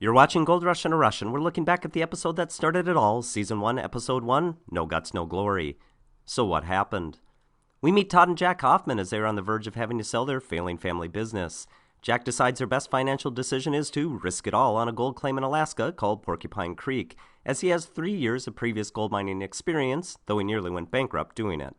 You're watching Gold Rush in a Rush, and we're looking back at the episode that started it all, Season 1, Episode 1, No Guts, No Glory. So what happened? We meet Todd and Jack Hoffman as they are on the verge of having to sell their failing family business. Jack decides their best financial decision is to risk it all on a gold claim in Alaska called Porcupine Creek, as he has 3 years of previous gold mining experience, though he nearly went bankrupt doing it.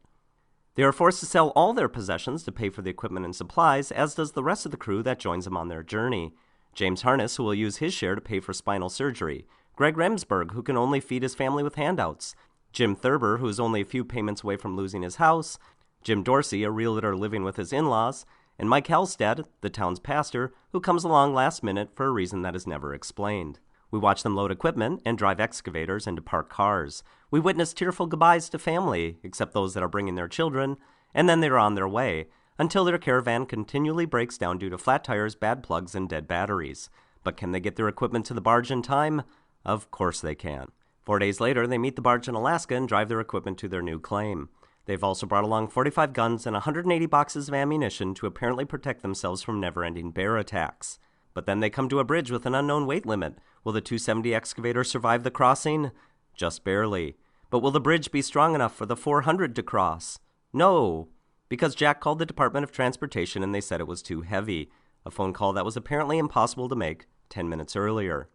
They are forced to sell all their possessions to pay for the equipment and supplies, as does the rest of the crew that joins them on their journey. James Harness, who will use his share to pay for spinal surgery. Greg Remsburg, who can only feed his family with handouts. Jim Thurber, who is only a few payments away from losing his house. Jim Dorsey, a realtor living with his in-laws. And Mike Halstead, the town's pastor, who comes along last minute for a reason that is never explained. We watch them load equipment and drive excavators into parked cars. We witness tearful goodbyes to family, except those that are bringing their children, and then they are on their way, until their caravan continually breaks down due to flat tires, bad plugs, and dead batteries. But can they get their equipment to the barge in time? Of course they can. 4 days later, they meet the barge in Alaska and drive their equipment to their new claim. They've also brought along 45 guns and 180 boxes of ammunition to apparently protect themselves from never-ending bear attacks. But then they come to a bridge with an unknown weight limit. Will the 270 excavator survive the crossing? Just barely. But will the bridge be strong enough for the 400 to cross? No, because Jack called the Department of Transportation and they said it was too heavy, a phone call that was apparently impossible to make 10 minutes earlier.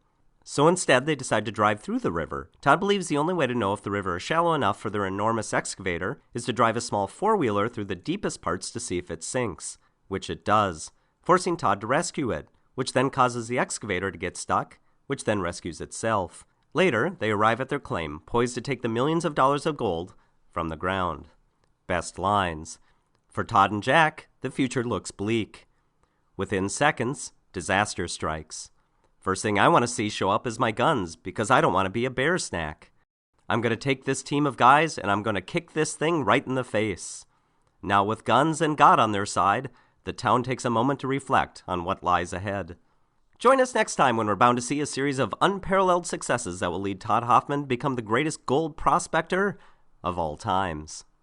So instead, they decide to drive through the river. Todd believes the only way to know if the river is shallow enough for their enormous excavator is to drive a small four-wheeler through the deepest parts to see if it sinks, which it does, forcing Todd to rescue it, which then causes the excavator to get stuck, which then rescues itself. Later, they arrive at their claim, poised to take the millions of dollars of gold from the ground. Best lines. For Todd and Jack, the future looks bleak. Within seconds, disaster strikes. First thing I want to see show up is my guns, because I don't want to be a bear snack. I'm going to take this team of guys, and I'm going to kick this thing right in the face. Now with guns and God on their side, the town takes a moment to reflect on what lies ahead. Join us next time when we're bound to see a series of unparalleled successes that will lead Todd Hoffman to become the greatest gold prospector of all times.